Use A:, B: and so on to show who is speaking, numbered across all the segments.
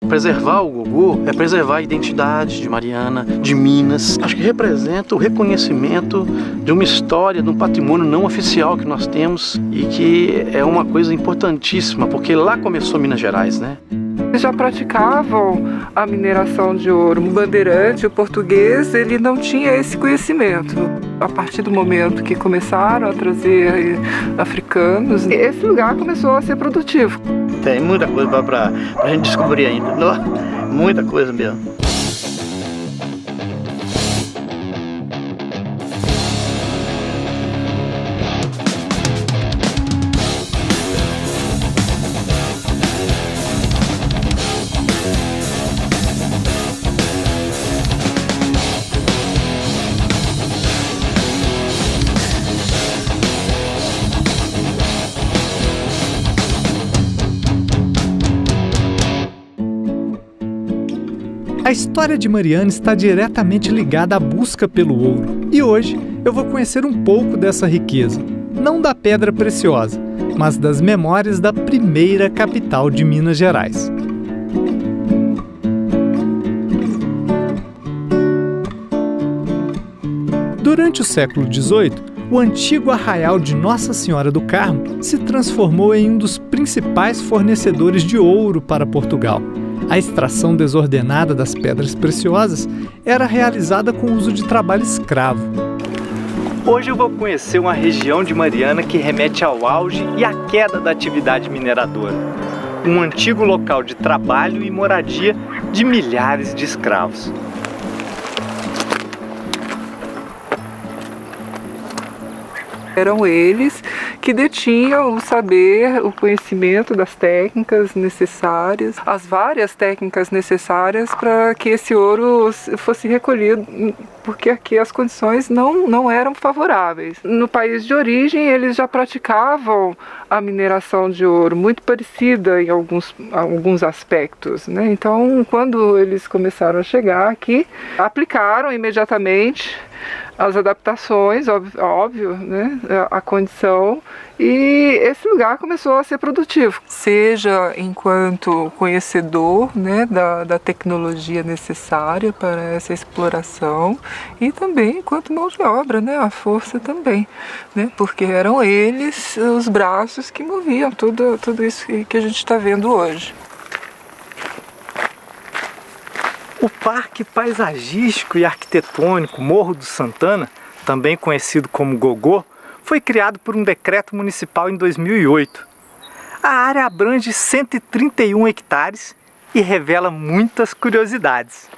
A: Preservar o Gugu é preservar a identidade de Mariana, de Minas. Acho que representa o reconhecimento de uma história, de um patrimônio não oficial que nós temos e que é uma coisa importantíssima, porque lá começou Minas Gerais, né?
B: Eles já praticavam a mineração de ouro. O bandeirante, o português, ele não tinha esse conhecimento. A partir do momento que começaram a trazer africanos, esse lugar começou a ser produtivo.
C: Tem muita coisa para a gente descobrir ainda, muita coisa mesmo.
D: A história de Mariana está diretamente ligada à busca pelo ouro. E hoje eu vou conhecer um pouco dessa riqueza. Não da pedra preciosa, mas das memórias da primeira capital de Minas Gerais. Durante o século XVIII, o antigo arraial de Nossa Senhora do Carmo se transformou em um dos principais fornecedores de ouro para Portugal. A extração desordenada das pedras preciosas era realizada com o uso de trabalho escravo. Hoje eu vou conhecer uma região de Mariana que remete ao auge e à queda da atividade mineradora. Um antigo local de trabalho e moradia de milhares de escravos.
B: Eram eles que detinham o saber, o conhecimento das técnicas necessárias, as várias técnicas necessárias para que esse ouro fosse recolhido, porque aqui as condições não eram favoráveis. No país de origem, eles já praticavam a mineração de ouro, muito parecida em alguns aspectos, né? Então, quando eles começaram a chegar aqui, aplicaram imediatamente as adaptações, óbvio, né, a condição, e esse lugar começou a ser produtivo. Seja enquanto conhecedor, né, da tecnologia necessária para essa exploração e também enquanto mão de obra, né, a força também, né, porque eram eles os braços que moviam tudo isso que a gente está vendo hoje.
D: O Parque Paisagístico e Arquitetônico Morro do Santana, também conhecido como Gogô, foi criado por um decreto municipal em 2008. A área abrange 131 hectares e revela muitas curiosidades.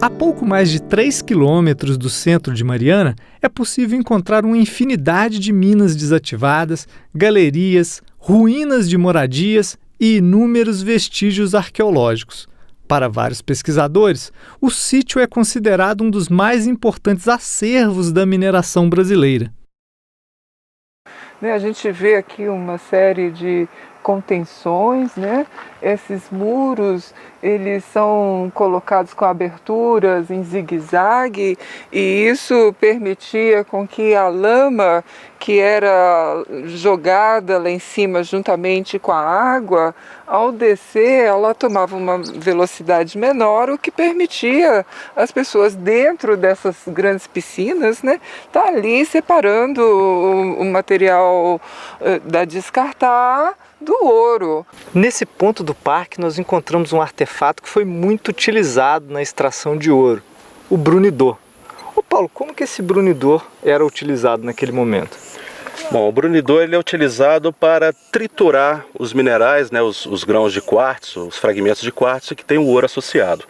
D: A pouco mais de 3 quilômetros do centro de Mariana, é possível encontrar uma infinidade de minas desativadas, galerias, ruínas de moradias e inúmeros vestígios arqueológicos. Para vários pesquisadores, o sítio é considerado um dos mais importantes acervos da mineração brasileira.
B: A gente vê aqui uma série de contenções, né? Esses muros, eles são colocados com aberturas em zigue-zague e isso permitia com que a lama que era jogada lá em cima juntamente com a água, ao descer ela tomava uma velocidade menor, o que permitia as pessoas dentro dessas grandes piscinas, né, tá ali separando o material da descartar do ouro.
D: Nesse ponto do parque nós encontramos um artefato que foi muito utilizado na extração de ouro, o brunidor. Ô Paulo, como que esse brunidor era utilizado naquele momento?
E: Bom, o brunidor ele é utilizado para triturar os minerais, né, os grãos de quartzo, os fragmentos de quartzo que tem o ouro associado.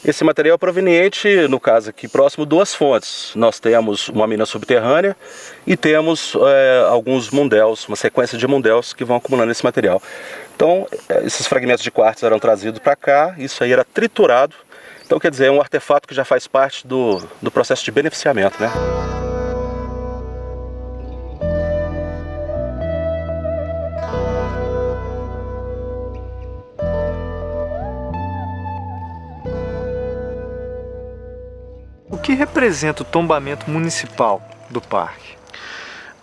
E: Esse material é proveniente, no caso aqui próximo, duas fontes. Nós temos uma mina subterrânea e temos alguns mundéus, uma sequência de mundéus que vão acumulando esse material. Então, esses fragmentos de quartzo eram trazidos para cá, isso aí era triturado. Então, quer dizer, é um artefato que já faz parte do processo de beneficiamento, né?
D: O que representa o tombamento municipal do parque?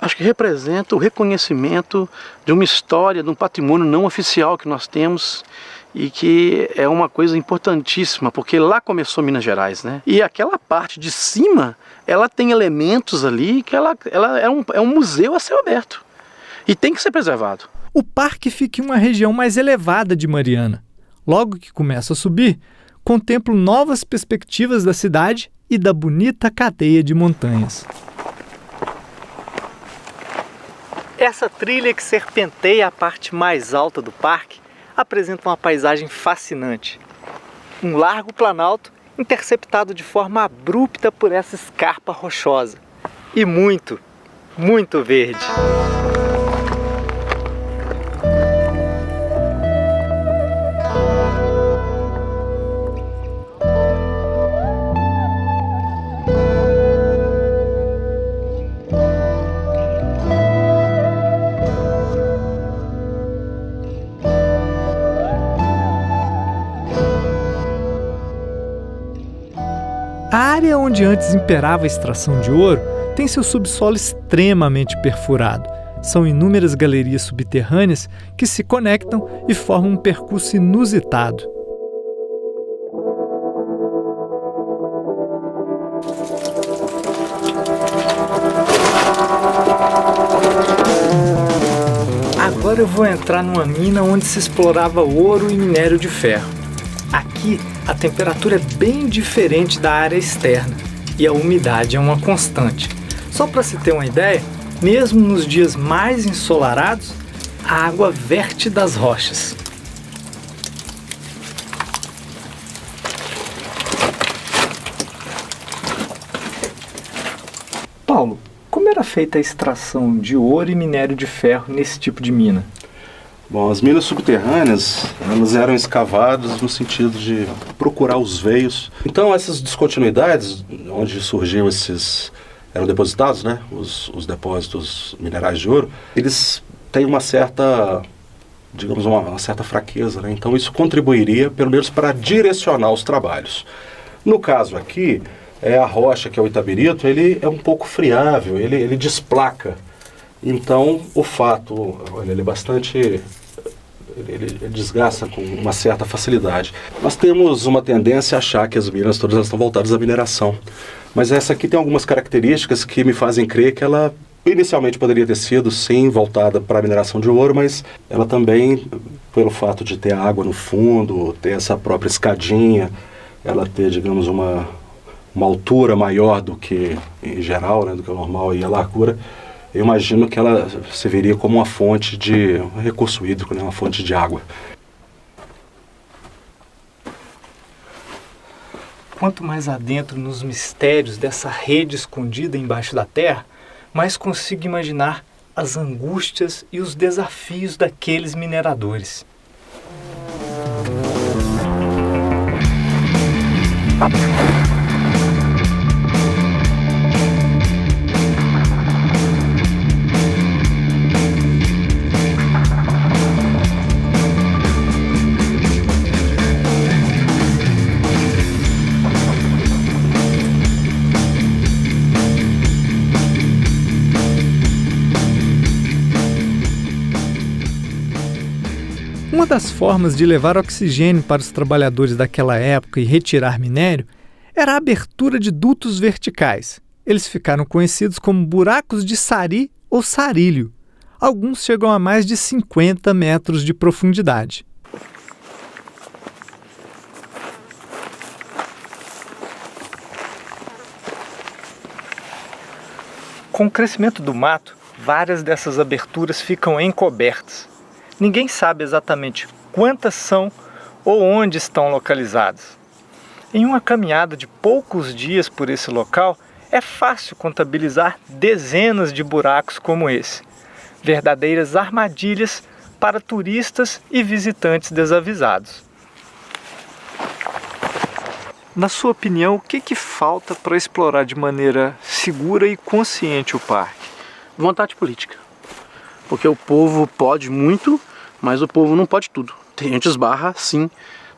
A: Acho que representa o reconhecimento de uma história, de um patrimônio não oficial que nós temos e que é uma coisa importantíssima, porque lá começou Minas Gerais, né? E aquela parte de cima, ela tem elementos ali que ela é um museu a céu aberto e tem que ser preservado.
D: O parque fica em uma região mais elevada de Mariana. Logo que começa a subir, contemplo novas perspectivas da cidade e da bonita cadeia de montanhas. Essa trilha que serpenteia a parte mais alta do parque apresenta uma paisagem fascinante. Um largo planalto interceptado de forma abrupta por essa escarpa rochosa. E muito, muito verde. A área onde antes imperava a extração de ouro tem seu subsolo extremamente perfurado. São inúmeras galerias subterrâneas que se conectam e formam um percurso inusitado. Agora eu vou entrar numa mina onde se explorava ouro e minério de ferro. Aqui, a temperatura é bem diferente da área externa e a umidade é uma constante. Só para se ter uma ideia, mesmo nos dias mais ensolarados, a água verte das rochas. Paulo, como era feita a extração de ouro e minério de ferro nesse tipo de mina?
E: Bom, as minas subterrâneas, elas eram escavadas no sentido de procurar os veios. Então, essas descontinuidades, onde surgiam eram depositados, né, os depósitos minerais de ouro, eles têm uma certa, digamos, uma certa fraqueza, né? Então, isso contribuiria, pelo menos, para direcionar os trabalhos. No caso aqui, a rocha, que é o itabirito, ele é um pouco friável, ele desplaca. Então, o fato, olha, ele é bastante... Ele desgasta com uma certa facilidade. Nós temos uma tendência a achar que as minas todas elas estão voltadas à mineração. Mas essa aqui tem algumas características que me fazem crer que ela inicialmente poderia ter sido, sim, voltada para a mineração de ouro, mas ela também, pelo fato de ter água no fundo, ter essa própria escadinha, ela ter, digamos, uma altura maior do que, em geral, né, do que o normal e a largura, eu imagino que ela serviria como uma fonte de um recurso hídrico, né? Uma fonte de água.
D: Quanto mais adentro nos mistérios dessa rede escondida embaixo da terra, mais consigo imaginar as angústias e os desafios daqueles mineradores. Uma das formas de levar oxigênio para os trabalhadores daquela época e retirar minério era a abertura de dutos verticais. Eles ficaram conhecidos como buracos de sari ou sarilho. Alguns chegam a mais de 50 metros de profundidade. Com o crescimento do mato, várias dessas aberturas ficam encobertas. Ninguém sabe exatamente quantas são ou onde estão localizadas. Em uma caminhada de poucos dias por esse local, é fácil contabilizar dezenas de buracos como esse. Verdadeiras armadilhas para turistas e visitantes desavisados. Na sua opinião, o que falta para explorar de maneira segura e consciente o parque?
A: Vontade política. Porque o povo pode muito, mas o povo não pode tudo. A gente esbarra, sim,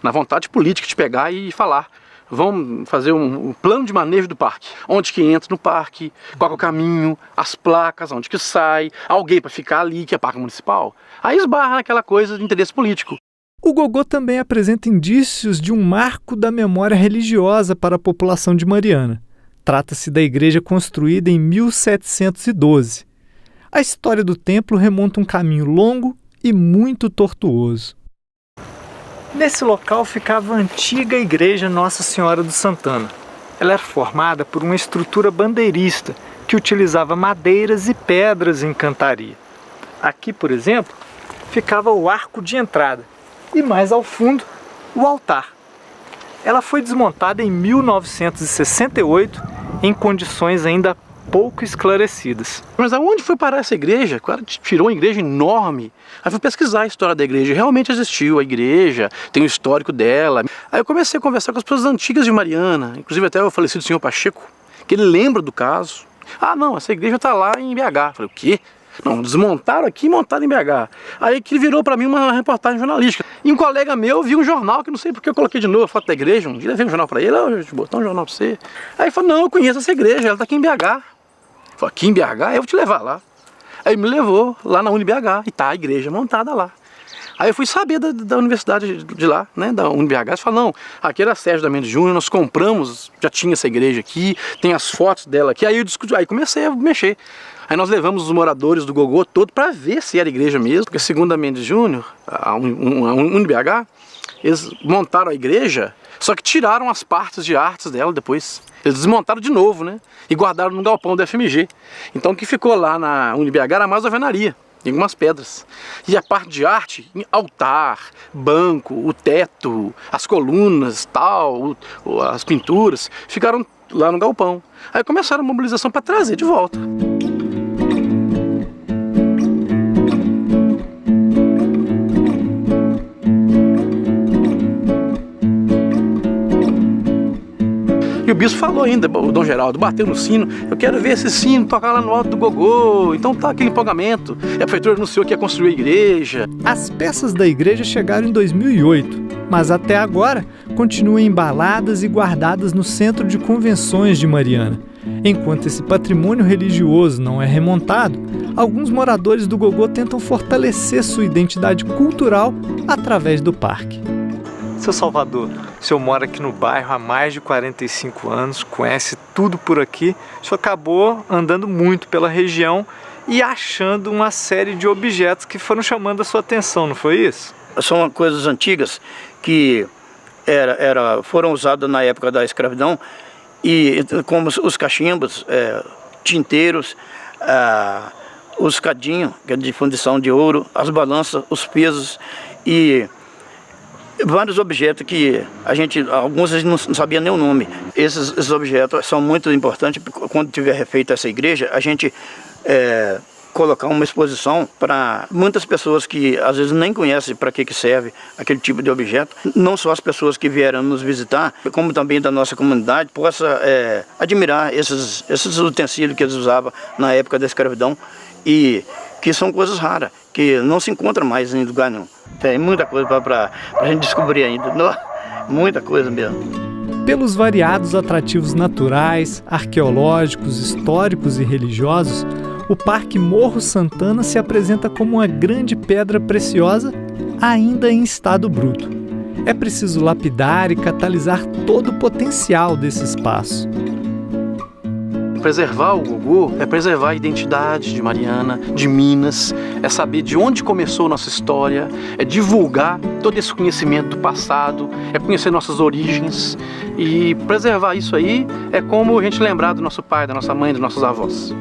A: na vontade política de pegar e falar. Vamos fazer um plano de manejo do parque. Onde que entra no parque, qual é o caminho, as placas, onde que sai, alguém para ficar ali, que é parque municipal. Aí esbarra naquela coisa de interesse político.
D: O Gogô também apresenta indícios de um marco da memória religiosa para a população de Mariana. Trata-se da igreja construída em 1712. A história do templo remonta um caminho longo e muito tortuoso. Nesse local ficava a antiga igreja Nossa Senhora do Santana. Ela era formada por uma estrutura bandeirista que utilizava madeiras e pedras em cantaria. Aqui, por exemplo, ficava o arco de entrada e mais ao fundo, o altar. Ela foi desmontada em 1968 em condições ainda pouco esclarecidas.
A: Mas aonde foi parar essa igreja? O cara tirou uma igreja enorme. Aí fui pesquisar a história da igreja. Realmente existiu a igreja, tem o histórico dela. Aí eu comecei a conversar com as pessoas antigas de Mariana, inclusive até o falecido senhor Pacheco, que ele lembra do caso. Ah, não, essa igreja está lá em BH. Eu falei, o quê? Não, desmontaram aqui e montaram em BH. Aí que virou para mim uma reportagem jornalística. E um colega meu viu um jornal, que não sei porque eu coloquei de novo a foto da igreja. Um dia levei um jornal para ele, eu vou botar um jornal para você. Aí ele falou, não, eu conheço essa igreja, ela está aqui em BH. Eu falei, aqui em BH? Eu vou te levar lá. Aí me levou lá na UniBH e tá a igreja montada lá. Aí eu fui saber da universidade de lá, né, da UniBH. Eles falaram, não, aqui era a Sérgio da Mendes Júnior, nós compramos, já tinha essa igreja aqui, tem as fotos dela aqui. Aí eu discuti, aí comecei a mexer. Aí nós levamos os moradores do Gogô todo para ver se era igreja mesmo, porque segundo a Mendes Júnior, a UniBH, eles montaram a igreja, só que tiraram as partes de artes dela depois. Eles desmontaram de novo, né? E guardaram no galpão do FMG. Então o que ficou lá na UniBH era mais alvenaria, e algumas pedras. E a parte de arte, altar, banco, o teto, as colunas, tal, as pinturas, ficaram lá no galpão. Aí começaram a mobilização para trazer de volta. E o bispo falou ainda, o Dom Geraldo, bateu no sino, eu quero ver esse sino tocar lá no alto do Gogô. Então tá aquele empolgamento. E a prefeitura anunciou que ia construir a igreja.
D: As peças da igreja chegaram em 2008, mas até agora continuam embaladas e guardadas no Centro de Convenções de Mariana. Enquanto esse patrimônio religioso não é remontado, alguns moradores do Gogô tentam fortalecer sua identidade cultural através do parque. Seu Salvador, o senhor mora aqui no bairro há mais de 45 anos, conhece tudo por aqui. O senhor acabou andando muito pela região e achando uma série de objetos que foram chamando a sua atenção, não foi isso?
C: São coisas antigas que foram usadas na época da escravidão, e como os cachimbos, tinteiros, os cadinhos, que é de fundição de ouro, as balanças, os pesos e vários objetos que alguns a gente não sabia nem o nome. Esses objetos são muito importantes. Quando tiver refeita essa igreja, a gente colocar uma exposição para muitas pessoas que às vezes nem conhecem para que serve aquele tipo de objeto. Não só as pessoas que vieram nos visitar, como também da nossa comunidade, possa admirar esses utensílios que eles usavam na época da escravidão e que são coisas raras, que não se encontra mais em lugar nenhum. Tem muita coisa para a gente descobrir ainda, muita coisa mesmo.
D: Pelos variados atrativos naturais, arqueológicos, históricos e religiosos, o Parque Morro Santana se apresenta como uma grande pedra preciosa, ainda em estado bruto. É preciso lapidar e catalisar todo o potencial desse espaço.
A: Preservar o Gogô é preservar a identidade de Mariana, de Minas, é saber de onde começou a nossa história, é divulgar todo esse conhecimento do passado, é conhecer nossas origens. E preservar isso aí é como a gente lembrar do nosso pai, da nossa mãe, dos nossos avós.